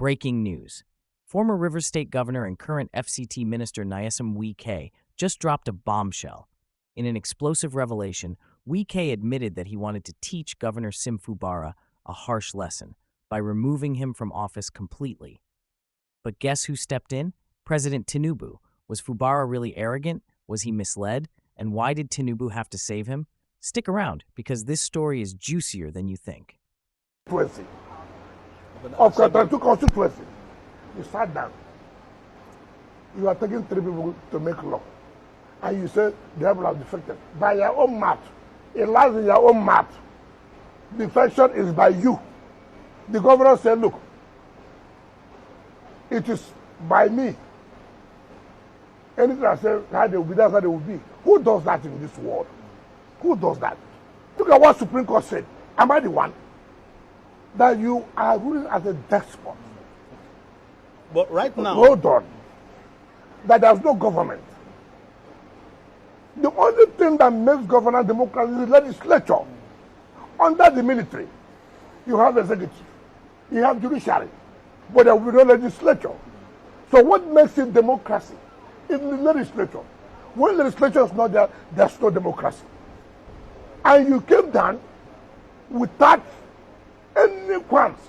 Breaking news. Former Rivers State Governor and current FCT Minister Nyesom Wike just dropped a bombshell. In an explosive revelation, Wike admitted that he wanted to teach Governor Sim Fubara a harsh lesson by removing him from office completely. But guess who stepped in? President Tinubu. Was Fubara really arrogant? Was he misled? And why did Tinubu have to save him? Stick around, because this story is juicier than you think. Of two constituency, you sat down. You are taking 3 people to make law, and you say the people have defected by your own math. It lies in your own math. Defection is by you. The governor said, "Look, it is by me. Anything I say, how they will be, that's how they will be." Who does that in this world? Who does that? Look at what Supreme Court said. Am I the one? That you are ruling as a despot. But right now, hold on. That there's no government. The only thing that makes governance democracy is the legislature. Under the military, you have executive, you have judiciary, but there will be no legislature. So what makes it democracy is the legislature. When the legislature is not there, there's no democracy. And you came down without any qualms.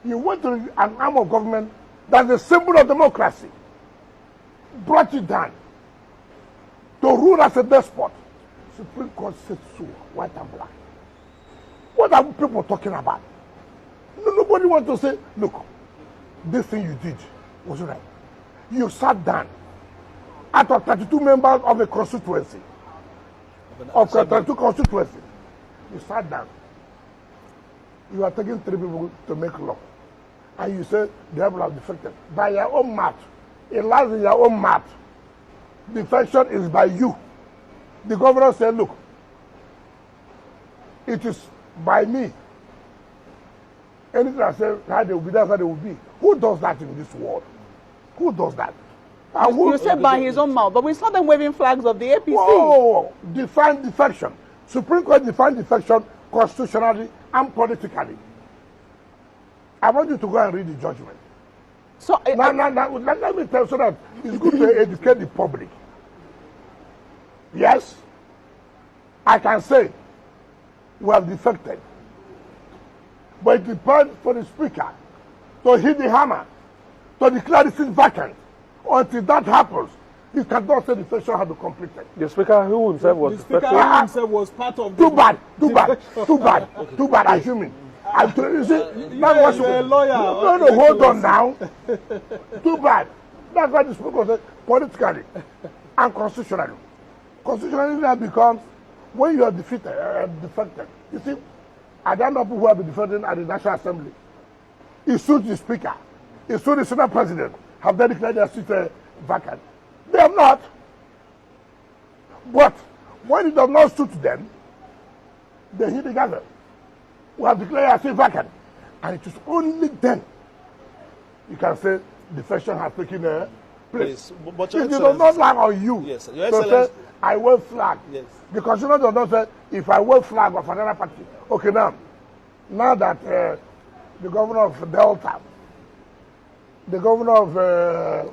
You went to an arm of government that's a symbol of democracy, brought it down to rule as a despot. Supreme Court said so, white and black. What are people talking about? Nobody wants to say, look, this thing you did was right. You sat down out of 32 members of the constituency, of 32 constituency. You sat down. You are taking 3 people to make law, and you say the people have defected by your own math. It lies in your own math. Defection is by you. The governor said, "Look, it is by me. Anything I say, how they will be, that's how they will be." Who does that in this world? Who does that? You said by his own mouth, but we saw them waving flags of the APC. Oh, define defection. Supreme Court defined defection constitutionally and politically. I want you to go and read the judgment. So now, let me tell you so that it's good to educate the public. Yes, I can say we have defected, but it depends for the speaker to hit the hammer, to declare the seat vacant. Until that happens, you cannot say the session has been completed. The speaker who himself was the speaker himself was part of the... Too bad, I'm human. You see, that's what a lawyer. No, hold on now. Too bad. That's why the speaker said politically and constitutionally. Constitutionally that becomes when you are defeated, defected. You see, I don't know who have been defeated at the National Assembly. It suits the speaker. It suits the Senate President. Have they declared their seat vacant? They have not. But when it does not suit them, they hit the gavel. We have declared our seat vacant. And it is only then you can say defection has taken place. But it does not lie on you. Yes, Your so Excellency. Say, I wave flag. Yes. The Constitution does not say, if I wave flag of another party. Okay, now that the governor of Delta, the governor of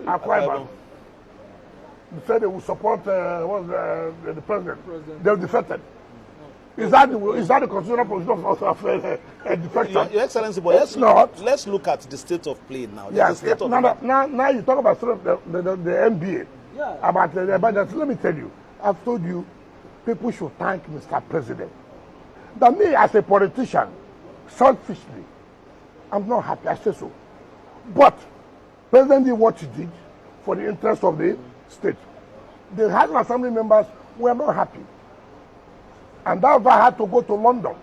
Akwa Ibom, they said they will support the president. They were defected. Is that the constitutional position of a defection? Your Excellency, but let's look at the state of play now. Yes. Now you talk about the NBA. Yeah. About the budget. Let me tell you, I've told you, people should thank Mr. President. That me as a politician, selfishly, I'm not happy. I say so. But President did what he did for the interest of the state. The House of Assembly members were not happy. And that's why I had to go to London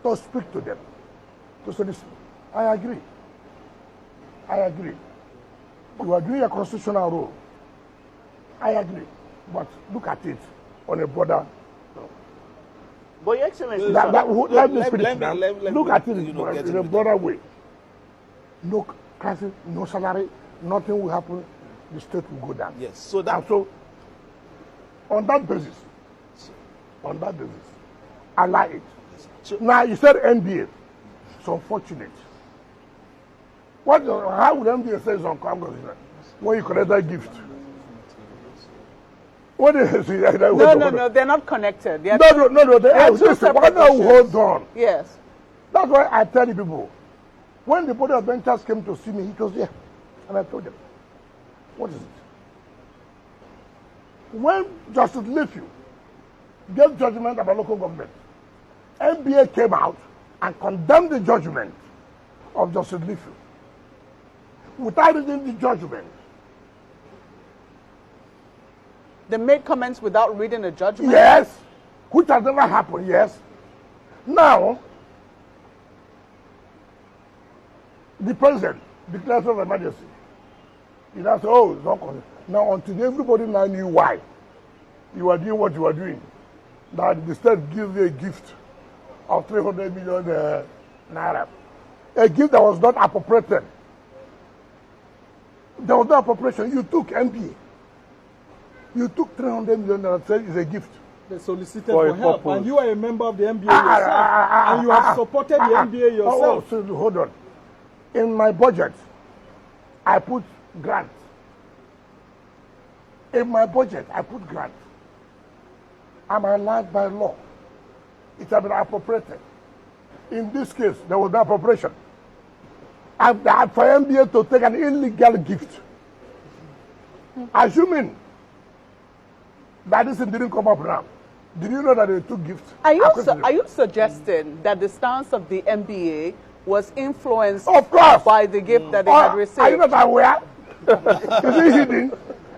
to speak to them. To say, listen, I agree. You are doing a constitutional role. I agree. But look at it on a broader. But Your Excellency, let me finish now. Look at it in a broader way. No crisis, no salary, nothing will happen. The state will go down. Yes. So on that basis, I like it. So, now you said NBA. It's unfortunate. How would MBA say it's unconstitutional when you collect that gift? What is it? No, they're not connected. No, listen, why not hold on? Yes. That's why I tell the people, when the Board of Ventures came to see me, he goes, yeah. And I told them, what is it? When Justice Leafy gave judgment about local government, NBA came out and condemned the judgment of Justice Leafy without reading the judgment. They made comments without reading the judgment? Yes, which has never happened, yes. Now, the president declares of emergency. He now says, oh, it's not correct. Now, until everybody now knew why you are doing what you are doing, that the state gives you a gift of 300 million naira. A gift that was not appropriated. There was no appropriation. You took MPA. You took 300 million naira, said it's a gift. They solicited for help, and you are a member of the MBA yourself, and you have supported the MBA yourself. So hold on. In my budget, I put grants. In my budget, I put grants. I'm allowed by law. It has been appropriated. In this case, there was no appropriation. For MBA to take an illegal gift, assuming that this thing didn't come up now, did you know that they took gifts? Are you suggesting that the stance of the MBA was influenced of course by the gift that they had received? Are you not aware? Is it hidden?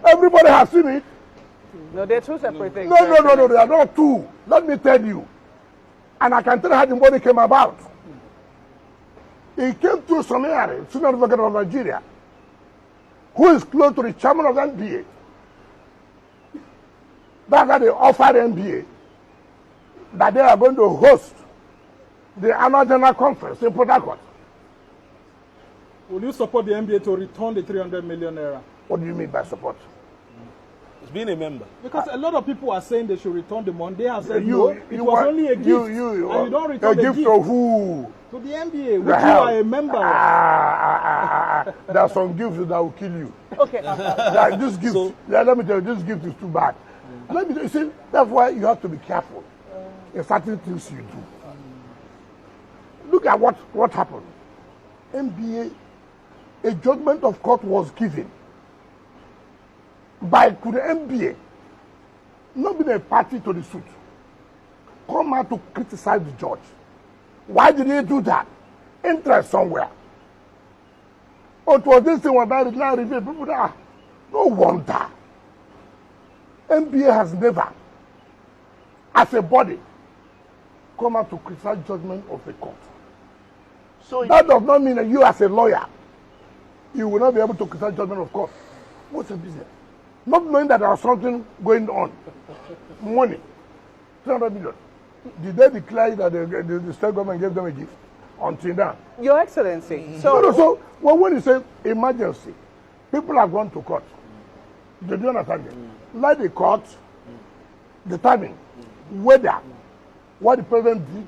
Everybody has seen it. No, they're two separate things. No, they are not two. Let me tell you. And I can tell you how the money came about. It came through some area, senior advocate of Nigeria, who is close to the chairman of the NBA. That's why they offered NBA that they are going to host the annual general conference in Port Harcourt. Will you support the NBA to return the 300 million naira? What do you mean by support? It's being a member. Because a lot of people are saying they should return the money. They have said it was only a gift. And you don't return the gift. A gift to who? To the NBA, which you are a member of. There are some gifts that will kill you. Okay. This gift, let me tell you, this gift is too bad. Let me tell you, see, that's why you have to be careful in certain things you do. Look at what happened. NBA, a judgment of court was given by could the NBA, not being a party to the suit, come out to criticize the judge. Why did he do that? Interest somewhere. Or it was this thing when I now revealed people that no wonder. NBA has never, as a body, come out to criticize judgment of a court. So that does not mean that you as a lawyer, you will not be able to criticize judgment of court. What's the business? Not knowing that there was something going on. Money. 300 million. Did they declare that the state government gave them a gift? Until now. Your Excellency. So when you say emergency, people have gone to court. Do you understand it? Let the court determine whether what the president did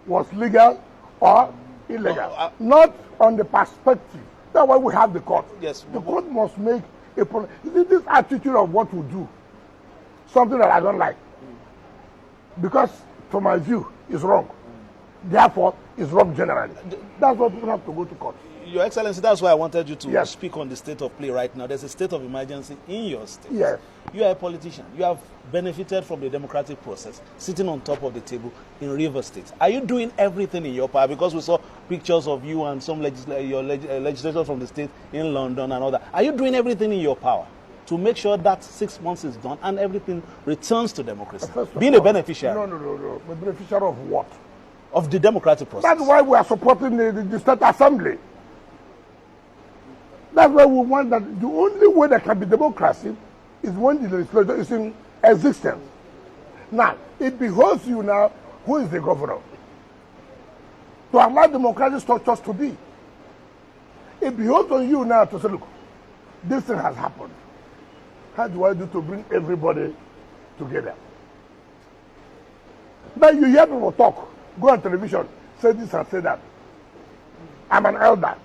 was legal or illegal. Not on the perspective. That's why we have the court. Yes. The court must make a problem. This attitude of what we do, something that I don't like. Because, from my view, it's wrong. Therefore, it's wrong generally. That's why people have to go to court. Your Excellency, that's why I wanted you to speak on the state of play right now. There's a state of emergency in your state. Yes. You are a politician. You have benefited from the democratic process, sitting on top of the table in Rivers State. Are you doing everything in your power? Because we saw pictures of you and some legislators from the state in London and all that. Are you doing everything in your power to make sure that 6 months is done and everything returns to democracy? Being a beneficiary. No. The beneficiary of what? Of the democratic process. That's why we are supporting the State Assembly. That's why we want that the only way there can be democracy is when the legislature is in existence. Now, it behoves you now, who is the governor, to allow democratic structures to be. It behoves on you now to say, look, this thing has happened. How do I do to bring everybody together? Then you hear people talk, go on television, say this and say that. I'm an elder.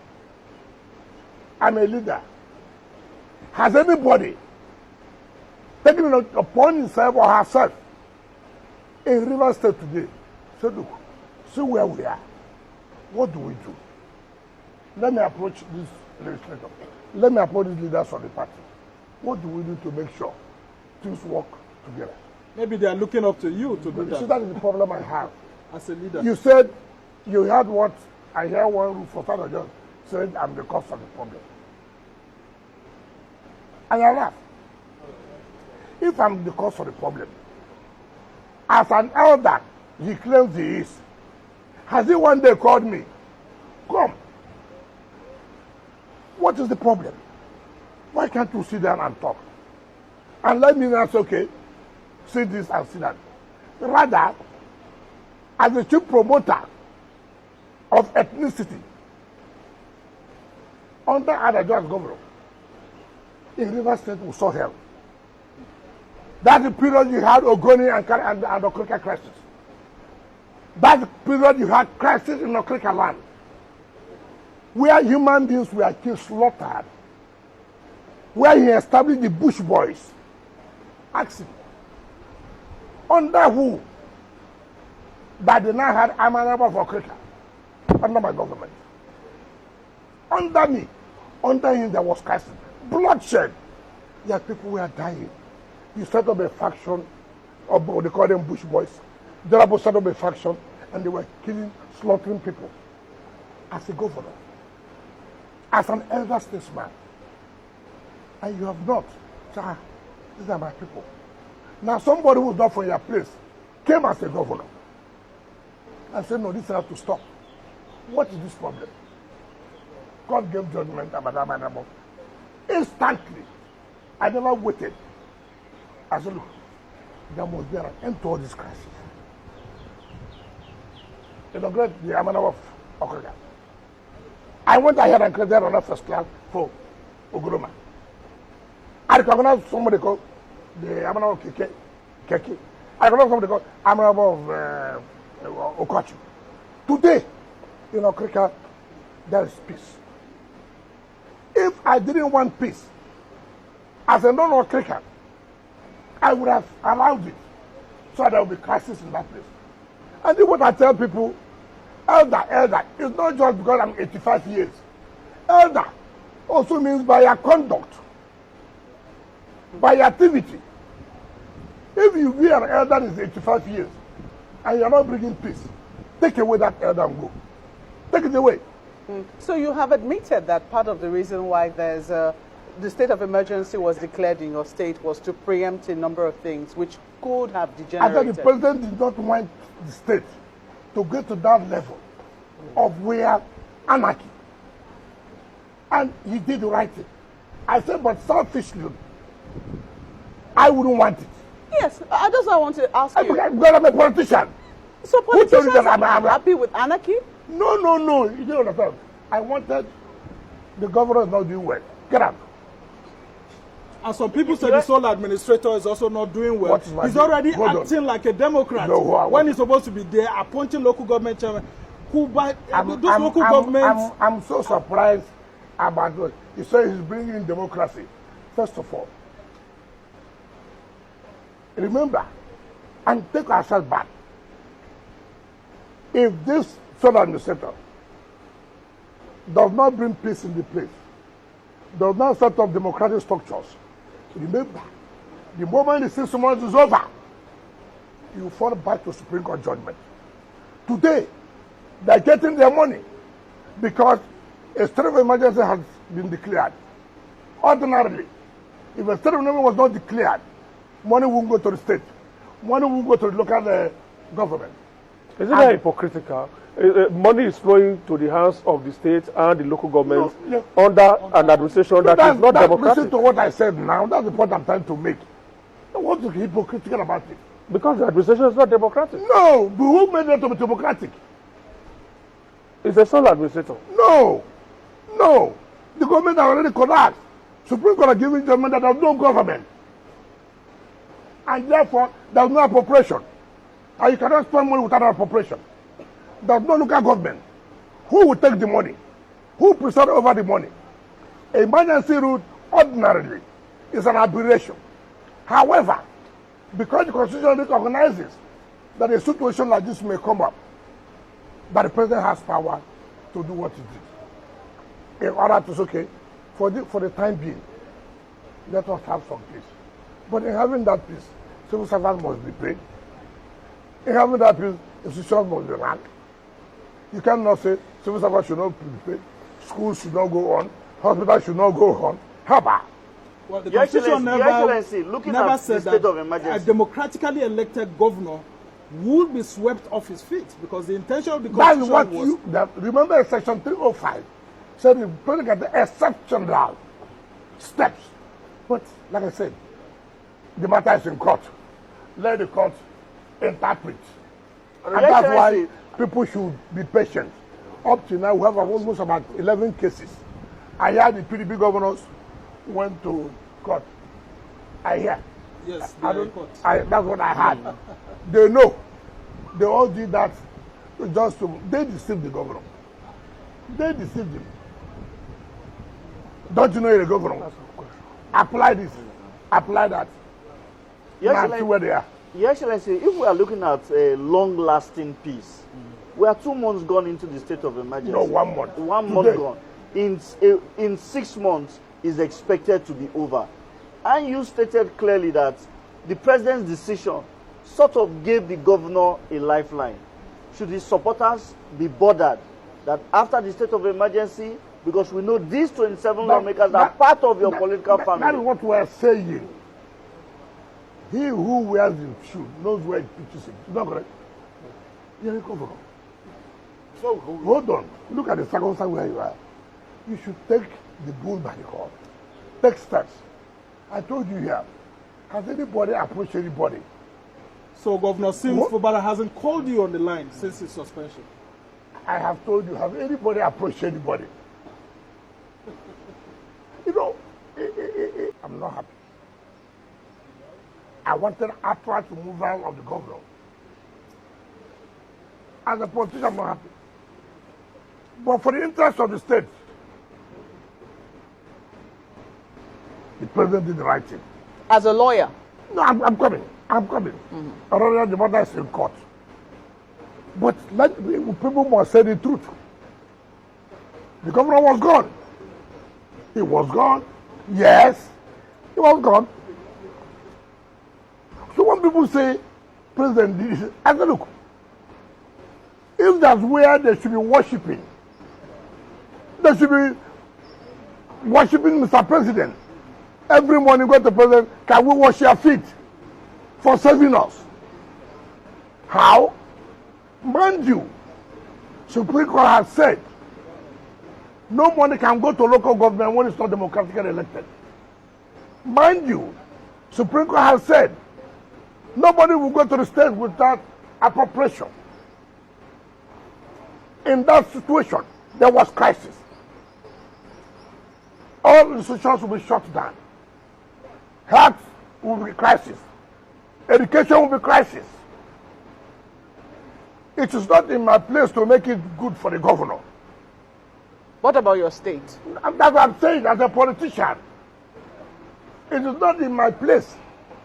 I'm a leader. Has anybody taken it upon himself or herself in Rivers State today? So look, see where we are. What do we do? Let me approach this legislator. Let me approach these leaders of the party. What do we do to make sure things work together? Maybe they are looking up to you to do that. See, that is the problem I have. As a leader. You said you had what? I hear one for Father John said I'm the cause of the problem. And I laugh. If I'm the cause of the problem, as an elder, he claims he is. Has he one day called me? Come. What is the problem? Why can't you sit down and talk? And let me answer, okay, see this and see that. Rather, as the chief promoter of ethnicity under Adajwa's governor in Rivers State, we saw hell. That's the period you had Ogoni and Okrika crisis. That's the period you had crisis in Okrika land, where human beings were killed, slaughtered, where he established the Bush Boys. Ask him. Under who? That they now had Amanaba for Okrika. Under my government. Under me. Under him there was crisis. Bloodshed. There people were dying. You set up a faction, or they call them Bush Boys. The Arabs set up a faction, and they were killing, slaughtering people. As a governor, as an elder statesman, and you have not. Sir, these are my people. Now somebody who's not from your place came as a governor and said, no, this has to stop. What is this problem? God gave judgment about that. Instantly. I never waited. I said, look, there must be an end to all this crisis. Inaugurate the Amana of Okrika. I went ahead and created another first class for Oguruma. I recognized somebody called the Amana of Keke. I recognized somebody called Amana of Okachu. Today, in Okrika, there is peace. If I didn't want peace, as a non-Okrikan, I would have allowed it so there will be crisis in that place. And then what I tell people, elder, it's not just because I'm 85 years. Elder also means by your conduct, by your activity. If you be an elder that is 85 years and you're not bringing peace, take away that elder and go. Take it away. So you have admitted that part of the reason why there's the state of emergency was declared in your state was to preempt a number of things which could have degenerated. I said the president did not want the state to get to that level of where anarchy. And he did the right thing. I said, but selfishly, I wouldn't want it. Yes, I just want to ask you. Because I'm a politician. So politicians are happy with anarchy? No. You don't understand. I wanted the governor is not doing well. Get out. And some people say the sole administrator is also not doing well. He's already acting like a Democrat when he's supposed to be there appointing local government chairman. I'm so surprised about what he said. He's bringing democracy. First of all, remember and take ourselves back. If this sole administrator does not bring peace in the place, does not set up democratic structures, remember, the moment the 6 months is over, you fall back to Supreme Court judgment. Today, they're getting their money because a state of emergency has been declared. Ordinarily, if a state of emergency was not declared, money won't go to the state. Money won't go to the local government. Isn't that hypocritical? Money is flowing to the hands of the state and the local government under an administration that is not democratic. Listen to what I said now. That's the point I'm trying to make. What's hypocritical about it? Because the administration is not democratic. No, but who made it to be democratic? It's a sole administrator. No. The government has already collapsed. Supreme Court has given judgment that there's no government. And therefore, there's no appropriation. And you cannot spend money without an appropriation. There's no local government. Who will take the money? Who will preside over the money? Emergency route ordinarily is an aberration. However, because the Constitution recognizes that a situation like this may come up, but the president has power to do what he did. In order to say, okay, for the time being, let us have some peace. But in having that peace, civil servants must be paid. In having that peace, institutions must be run. You cannot say civil servants should not be paid, schools should not go on, hospitals should not go on. How about? Well, the Constitution never said that a democratically elected governor would be swept off his feet, because the intention of the Constitution was... remember Section 305 said the president got the exceptional steps. But, like I said, the matter is in court. Let the court interpret. And that's why people should be patient. Up to now, we have almost about 11 cases. I hear the PDP governors went to court. I hear. Yes, that's what I heard. They know. They all did that just to... They deceived the governor. They deceived him. Don't you know you're a governor? Apply this. Apply that. Yes, see where they are. Your Excellency, if we are looking at a long-lasting peace, we are 2 months gone into the state of emergency. No, 1 month. 1 month gone. In 6 months is expected to be over. And you stated clearly that the president's decision sort of gave the governor a lifeline. Should his supporters be bothered that after the state of emergency, because we know these 27 lawmakers are part of your political family. That is what we are saying. He who wears the shoe knows where it pitches him. Is that correct? You're a governor. So hold on. Look at the circumstance where you are. You should take the bull by the horn. Take steps. I told you here. Has anybody approached anybody? So Governor Sim Fubara hasn't called you on the line since his suspension? I have told you, have anybody approached anybody? You know, I'm not happy. I wanted outright removal of the governor. As a politician, I'm not happy. But for the interest of the state, the president did the right thing. As a lawyer? No, I'm coming. I'm coming. Already the matter is in court. But people must say the truth. The governor was gone. He was gone. Yes, he was gone. So when people say, President did this, I say, look, if that's where they should be worshipping, they should be worshipping Mr. President. Every morning, go to the President, can we wash your feet for saving us? How? Mind you, Supreme Court has said, no money can go to local government when it's not democratically elected. Mind you, Supreme Court has said, nobody will go to the state without appropriation. In that situation, there was crisis. All institutions will be shut down. Health will be crisis. Education will be crisis. It is not in my place to make it good for the governor. What about your state? That's what I'm saying as a politician. It is not in my place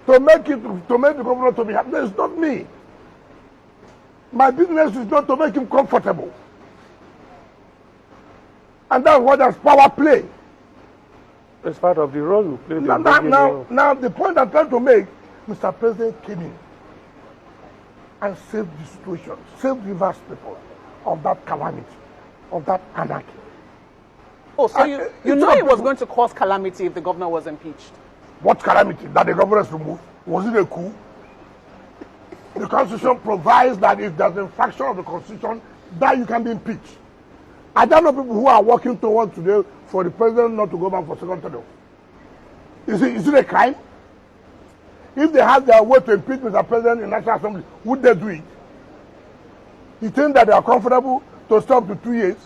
to make the governor to be happy. It's not me. My business is not to make him comfortable. And that's what there's power play. It's part of the role you play. Now, the point I'm trying to make, Mr. President came in and saved the situation, saved Rivers people of that calamity, of that anarchy. Oh, so you know it was going to cause calamity if the governor was impeached? What calamity? That the governor is removed? Was it a coup? The Constitution provides that if there's an infraction of the Constitution, that you can be impeached. I don't know people who are working towards today for the president not to go back for second term. Is it a crime? If they have their way to impeach Mr. President in National Assembly, would they do it? You think that they are comfortable to stop to 2 years?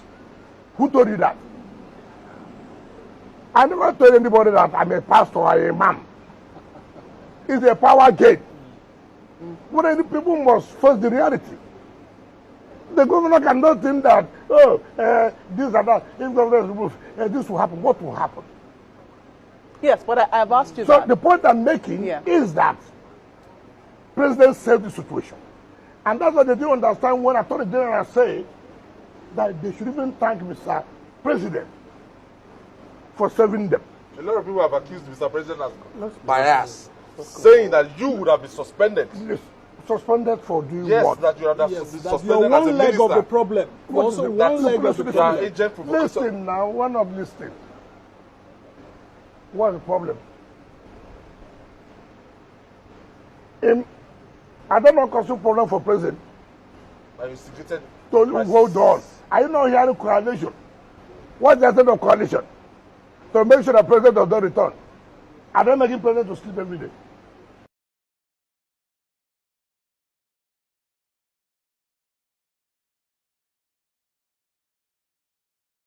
Who told you that? I never told anybody that I'm a pastor or a imam. It's a power game. But then the people must face the reality. The governor cannot think that, oh, this and that, if governor is removed, this will happen. What will happen? Yes, but I've asked you so that. The point I'm making is that President saved the situation. And that's what they didn't understand when Attorney General say that they should even thank Mr. President for serving them. A lot of people have accused Mr. President of bias, saying that you would have been suspended. Suspended for doing yes, what? That you would have yes, been that suspended you're as one a leg minister. of the problem. Also one leg of the problem. Listen now, one of listening. What's the problem? I don't know what's the problem for president. I instigated. Hold on. Are you not hearing coalition? What's the essence of coalition? To make sure the president does not return. Are they making president to sleep every day?